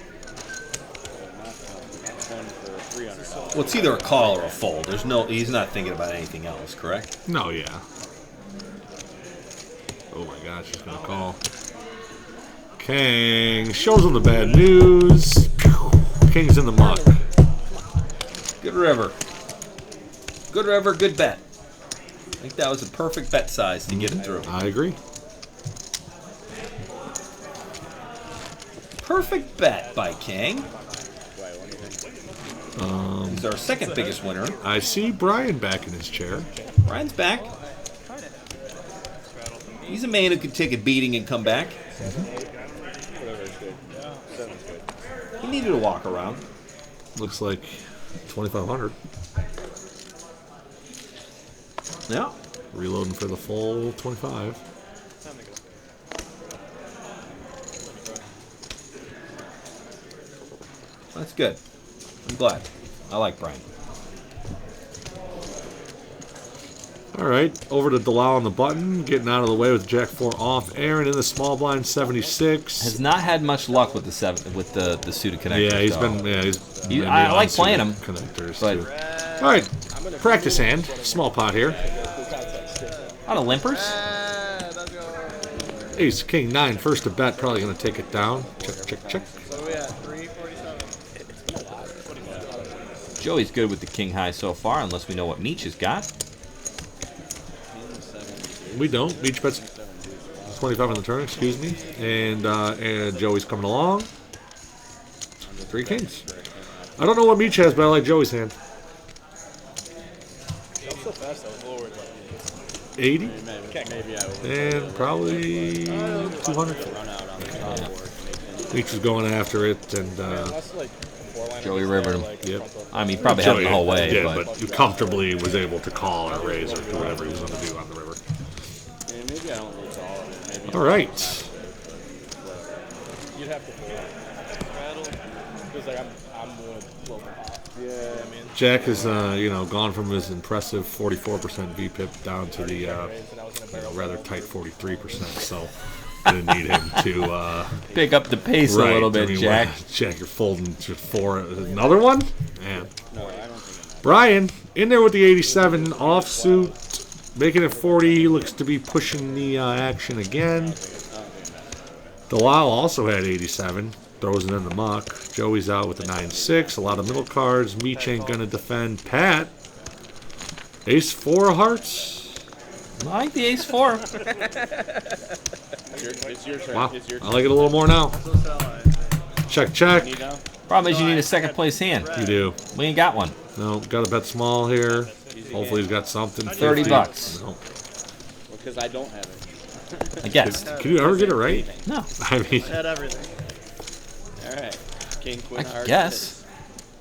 Well, it's either a call or a fold. He's not thinking about anything else, correct? No, yeah. Oh my gosh, he's gonna call. Kang shows him the bad news. Kang's in the muck. Good river. Good river, good bet. I think that was a perfect bet size to get it through. I agree. Perfect bet by Kang. He's our second biggest winner. I see Brian back in his chair. Brian's back. He's a man who could take a beating and come back. He needed a walk around. Looks like 2,500. Yeah. Reloading for the full 25. That's good. I'm glad. I like Brian. All right, over to Delau on the button, getting out of the way with Jack 4 off. Aaron in the small blind, 76. Has not had much luck with the suited connectors. Yeah, he's though. been. Yeah, he's. I like playing him. Connectors But too. All right, practice hand, small pot here. a lot of limpers. Ace, king, 9, first to bet, probably going to take it down. Check, check, check. So we at 347. Joey's good with the king high so far, unless we know what Meech has got. We don't. Meech bets 25 on the turn, excuse me. And Joey's coming along. 3 kings. I don't know what Meech has, but I like Joey's hand. 80. And probably 200. Meech was going after it, and Joey rivered him. yep. I mean, he probably had it the whole way. Did, but but he comfortably was able to call or raise or do whatever he was going to do on the river. Maybe I don't lose all of it. Maybe All right. You'd have to because like I'm more local pop. Yeah, I mean. Jack has gone from his impressive 44% VPIP down to the rather tight 43%. So I didn't need him to pick up the pace a little bit, Jack. Jack, you're folding to 4. Another one? Man. No, I don't think Brian in there with the 87 offsuit, making it 40. He looks to be pushing the action again. Delau also had 87. Throws it in the muck. Joey's out with the 9-6. A lot of middle cards. Meech ain't going to defend. Pat. Ace 4 of hearts. I like the ace 4. it's your turn. Wow. It's your I turn. like it a little more now. Check, check. Problem is you need a second place hand. You do. We ain't got one. No, got to bet small here. Hopefully he's got something. 30 50. bucks. No. Because I don't have it. I guess. Can you ever get it right? No. I mean, Had everything. All right. King, queen, I heart. guess.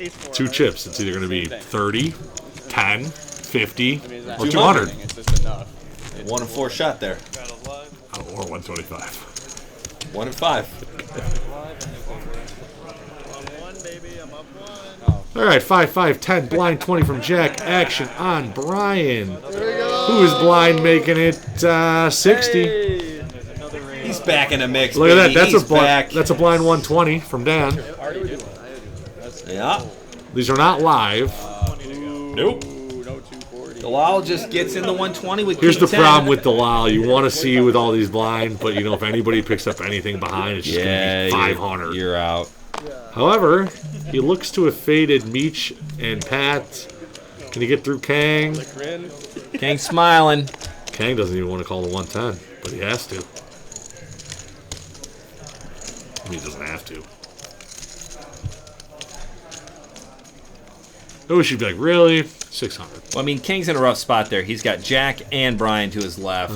Ace 4. 2 chips. It's either going to be 30, 10, 50, I mean, is that or 200. It's just enough. 1 and 4 shot there. Or 125. 1 and 5. One, baby. I'm up 1. All right, 5, 5, 10, blind 20 from Jack. Action on Brian. Who is blind, making it 60. He's back in the mix. Look at that. baby. That's He's a blind. back. That's a blind 120 from Dan. Yeah. These are not live. Nope. Ooh, no 240. Delau just gets in the 120 with Here's king the 10. problem with Delau. You want to see with all these blind, but if anybody picks up anything behind, it's just going to be 500. You're out. However, he looks to have faded Meech and Pat. Can he get through Kang? King smiling. Kang doesn't even want to call the 110, but he has to. I mean, he doesn't have to. I wish he'd be like, really? 600. Well, I mean, King's in a rough spot there. He's got Jack and Brian to his left.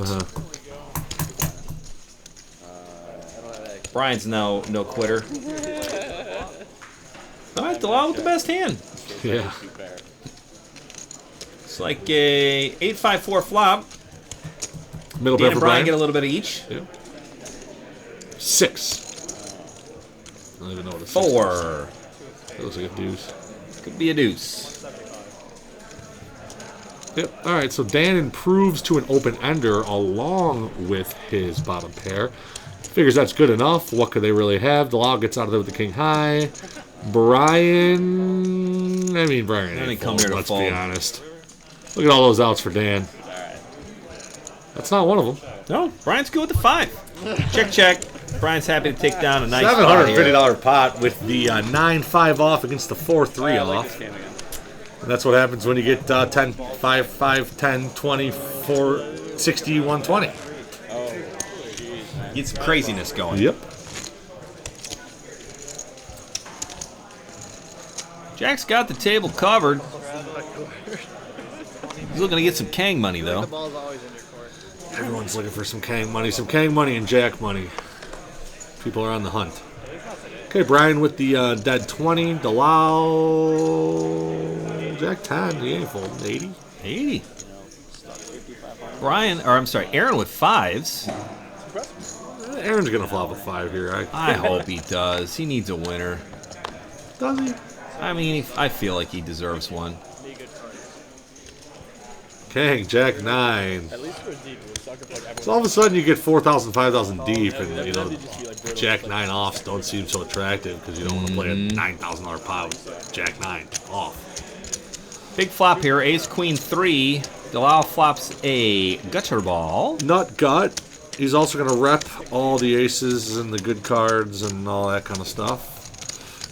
Brian's no quitter. All right, Delau with the best hand. Yeah. It's like a 8-5-4 flop. Middle Dan pair and for Brian Brian. get a little bit of each. Yeah. 6. I don't even know what it's 4. That looks like a deuce. Could be a deuce. Yep. All right, so Dan improves to an open-ender along with his bottom pair. Figures that's good enough. What could they really have? Delau gets out of there with the king high. Brian ain't come here to let's fold. be honest. Look at all those outs for Dan. That's not one of them. No, Brian's good with the 5. Check, check. Brian's happy to take down a nice spot here. $750 pot with the 9-5 off against the 4-3 off. And that's what happens when you get 10, 5, 5, 10, 20, 4, 60, 120. Get some craziness going. Yep. Jack's got the table covered. He's looking to get some Kang money, though. The ball's always in your court. Everyone's looking for some Kang money and Jack money. People are on the hunt. Okay, Brian with the dead 20. Delau. Jack 10. He ain't folding. 80. 80. Aaron with 5s. Aaron's gonna flop a 5 here. I hope he does. He needs a winner. Does he? I mean, I feel like he deserves one. King, Jack 9. At least we're deep. We're sucker for like everyone. So all of a sudden you get 4,000, 5,000 deep, and you know Jack 9 offs don't seem so attractive because you don't want to play a $9,000 pot with Jack 9 off. Big flop here. Ace Queen 3. Delisle flops a gutter ball. Nut gut. He's also going to rep all the aces and the good cards and all that kind of stuff.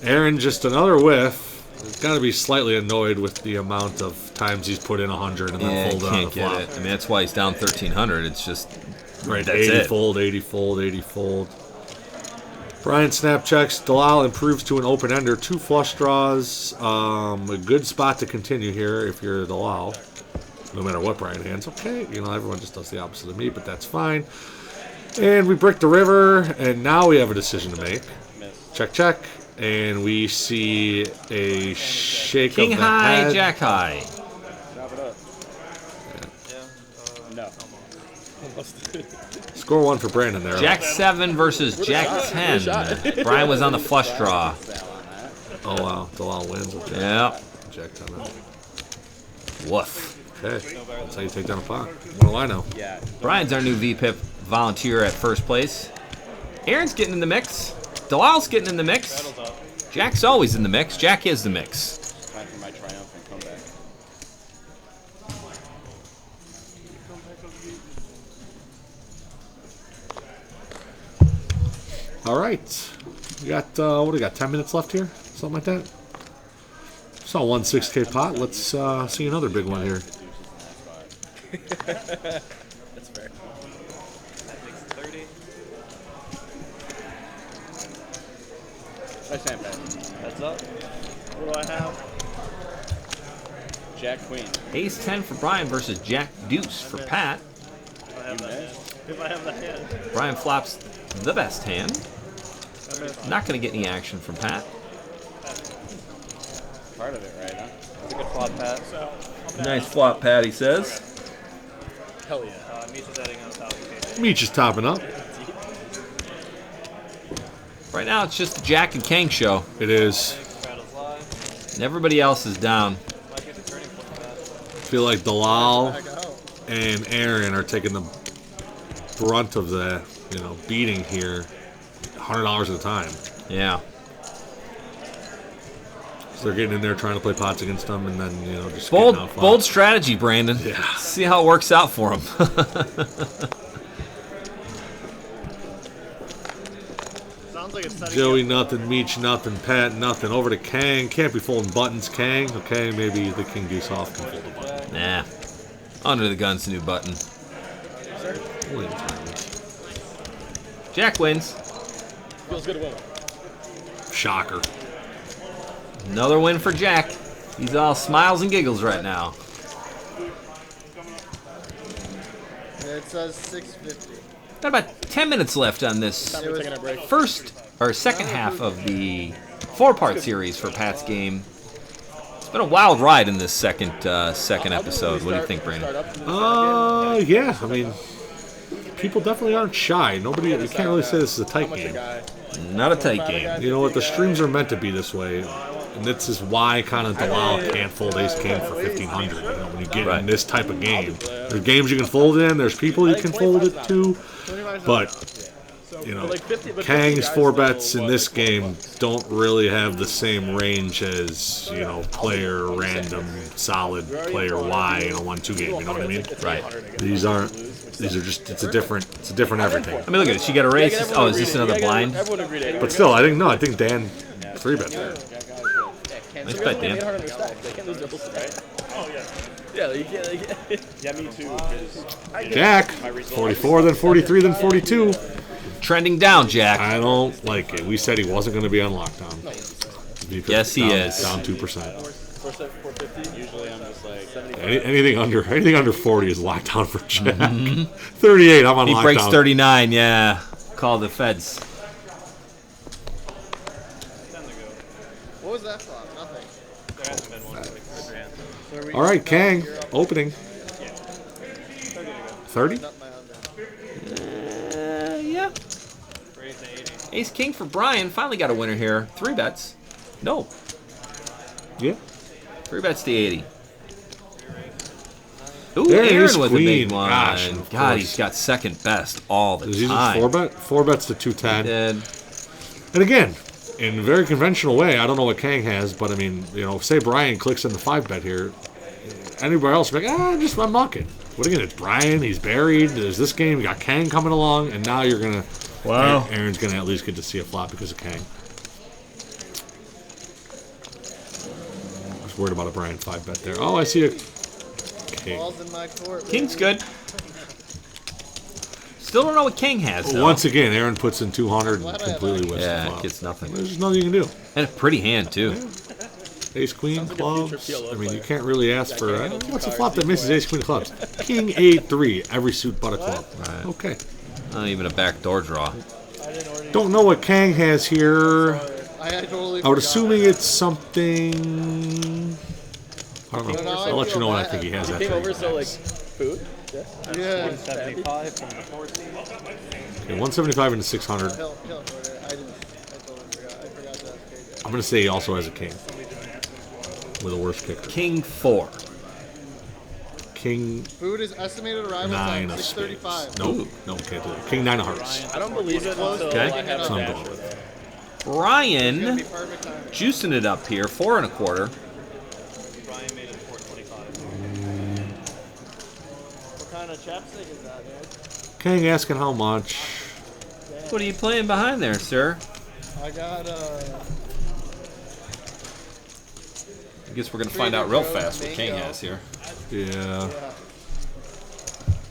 Aaron, just another whiff. He's got to be slightly annoyed with the amount of times he's put in 100 and then folded on the flop. Can't get it. I mean, that's why he's down 1,300. It's just right. That's 80 it. fold, 80 fold, 80 fold. Brian snap checks. Delisle improves to an open ender. 2 flush draws. A good spot to continue here if you're Delisle. No matter what Brian hands. Okay, you know, everyone just does the opposite of me, but that's fine. And we brick the river, and now we have a decision to make. Check, check. And we see a shake King of the high, head. Jack high. Chop it up. No. Score 1 for Brandon there. Jack 7 versus Jack 10. Brian was on the flush draw. Oh, wow. Delisle wins. Okay. Yeah. Jack 10. Woof. Okay. That's how you take down a pot. What do I know? Yeah. Brian's our new VPIP volunteer at first place. Aaron's getting in the mix. Delisle's getting in the mix. Jack's always in the mix. Jack is the mix. Time for my triumphant comeback. All right. We got, what do we got, 10 minutes left here? Something like that? Saw 1 6K pot. Let's see another big one here. That's fair. That makes 30. I stand back. Heads up. What do I have? Jack Queen. Ace 10 for Brian versus Jack Deuce for Pat. If I have that hand. If I have the hand. Brian flops the best hand. Not going to get any action from Pat. Part of it, right, huh? It's a good flop, Pat. Nice flop, Pat, he says. Hell yeah. Meets is adding on top of KJ. Meech is topping up. Right now, it's just the Jack and Kang show. It is. Battles live. And everybody else is down. Might get the turning point, Pat. I feel like Delisle and Aaron are taking the brunt of the, you know, beating here. $100 at a time. Yeah. So they're getting in there trying to play pots against them, and then, you know, just getting out Bold strategy, Brandon. Yeah. See how it works out for him. Sounds like it's setting Joey up. nothing, Meech nothing, Pat nothing. Over to Kang. Can't be folding buttons, Kang. Okay, maybe the King Deuce off can fold a button. Nah. Under the gun's new button. Jack wins. Feels good to win. Shocker. Another win for Jack. He's all smiles and giggles right now. It says 650. Got about 10 minutes left on this We're taking a break. second half of the 4-part series for Pat's game. It's been a wild ride in this second episode. What do you think, Brandon? Yeah. I mean, people definitely aren't shy. Nobody. You can't really say this is a tight game. Not a tight game. You know what? The streams are meant to be this way, and this is why kind of Delisle can't fold Ace King for 1,500. You know, when you get in this type of game, there's games you can fold in. There's people you can fold it to, but you know, Kang's 4 bets in this game don't really have the same range as, you know, player random solid player Y in a 1-2 game. You know what I mean? Right. These are just it's a different everything. I mean, look at it. She got a raise. Oh, is this another blind? But still, I think Dan 3 bets there. Nice bet, Dan. They can't lose their whole right? Oh, yeah. Yeah, you can't. Yeah, me too. Jack, 44, then 43, then 42. Trending down, Jack. I don't like it. We said he wasn't going to be on lockdown. Yes, he is. Down 2%. 450. Usually I'm just like 70. Anything under 40 is locked down for Jack. 38, I'm on He lockdown. breaks 39, yeah. Call the feds. What was that flop? Nothing. There hasn't been one for like 3 grand. All right, Kang, opening. 30? Up my under. Yeah. Ace King for Brian. Finally got a winner here. 3 bets. No. Yeah. 3 bets to 80. Ooh, There is Aaron with a big queen. one. Gosh, of God, course. he's got second best all the Does he time. just 4-bet? 4 bets to 210. Did. And again, in a very conventional way, I don't know what Kang has, but I mean, say Brian clicks in the 5-bet here. Anybody else would be like, I'm mucking. What again? It's Brian. He's buried. There's this game. You got Kang coming along, and now you're gonna. Wow. Aaron's gonna at least get to see a flop because of Kang. I was worried about a Brian 5-bet there. Oh, I see a King. Balls in my court. King's good. Still don't know what King has, though. Once again, Aaron puts in 200 and completely whiffs the Yeah, flop. gets nothing. There's nothing you can do. And a pretty hand, too. Ace, Queen, Sounds like a future clubs. PLO I mean, you player. can't really ask for. can't handle What's a two flop that cards, misses play. Ace, Queen, clubs? King, 8-3, every suit but a club. Right. Okay. Not even a backdoor draw. I didn't order. Don't know what Kang has here. I totally. I would forgot. assuming it's something. I don't know. No, I I'll let you feel know what I bad. think he has. He after came he over, so like, bets. food? Yeah. Yeah. 175 from the 4 seed. Okay, 175 into 600. He'll order it. I didn't. I totally forgot. I forgot to ask KJ. I'm gonna say he also has a king with a worse kicker. King 4. King Food is estimated arrival 9 time of spades. 6:35. Nope, no, can't do it. King 9 of hearts. I don't believe it until Okay. I have That's a what I'm dash going with with. it. It's Brian gonna be perfect timing. juicing it up here. 4 1/4. Brian made it 425. What kind of chapstick is that, man? King asking how much. What are you playing behind there, sir? I got I guess we're going to find out real fast what King has here. Yeah.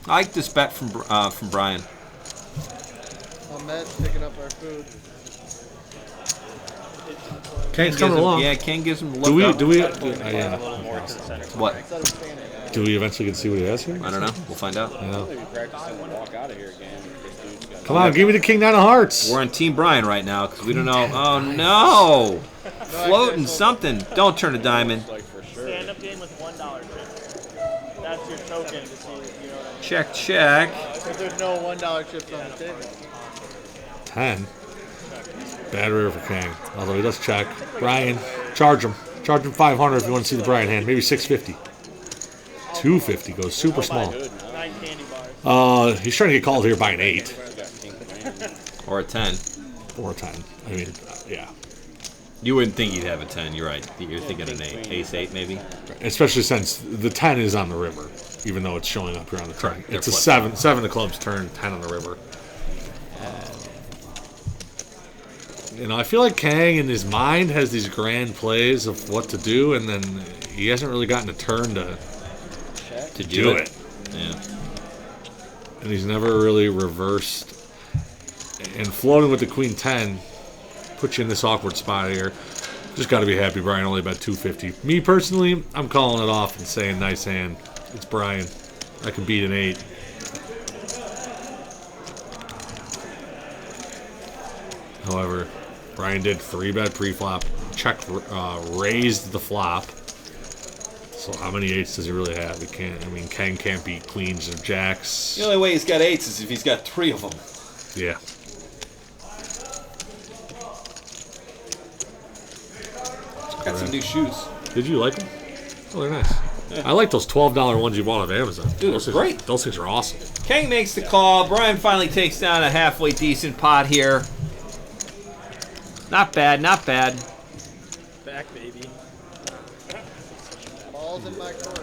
I like this bet from Brian. Ahmed picking up our food. King's Gives coming him- along. Yeah, King gives him a look Do we? up. Do we? A Yeah. little more to the center. What? Instead of standing. Do we eventually get to see what he has here? I don't know. We'll find out. Yeah. Maybe practice and walk out of here again. This dude's got Come on, give me the King 9 of hearts. We're on Team Brian right now because we don't know. Oh, no. Floating something. Don't turn a diamond. like for sure. Stand up game with $1 chips. That's your token to see if you know what I mean. Check, check. If there's no $1 chips on the table. 10. Bad river for Kang. Although he does check. Brian, charge him. Charge him 500 if you want to see the Brian hand. Maybe 650. 250 goes super small. 9 candy bars. He's trying to get called here by an 8 Or a 10. or a 10. I mean, yeah. You wouldn't think he'd have a 10. You're right. You're thinking an 8. Ace 8, maybe? Especially since the 10 is on the river, even though it's showing up here on the turn. Correct. It's a They're 7. 7 of clubs turn, 10 on the river. I feel like Kang in his mind has these grand plays of what to do, and then he hasn't really gotten a turn to do it. Yeah. And he's never really reversed. And floating with the Queen 10 puts you in this awkward spot here. Just got to be happy Brian only bet 250. Me personally, I'm calling it off and saying nice hand. It's Brian. I can beat an 8. However, Brian did 3-bet pre-flop, check, raised the flop. So how many 8s does he really have? He can't. I mean, Kang can't beat queens or jacks. The only way he's got 8s is if he's got 3 of them. Yeah. Got some new shoes. Did you like them? Oh, they're nice. I like those $12 ones you bought off Amazon. Dude, those they're things, great. Those things are awesome. Kang makes the call. Brian finally takes down a halfway decent pot here. Not bad, not bad. Back, baby. Balls in my court.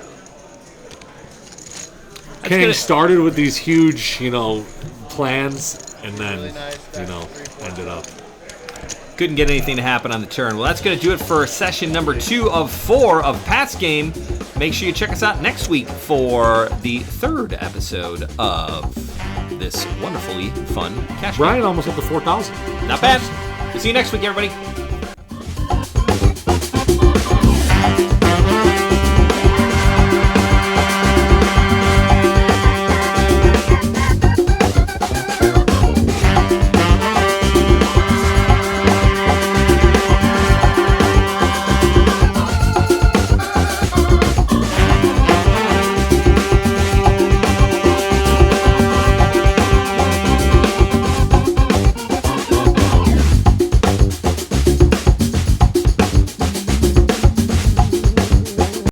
Kang gonna- started with these huge, plans, and then, Really nice. ended up. Couldn't get anything to happen on the turn. Well, that's going to do it for session number 2 of 4 of Pat's Game. Make sure you check us out next week for the 3rd episode of this wonderfully fun cash game. Brian almost up to 4,000. Not bad. We'll see you next week, everybody.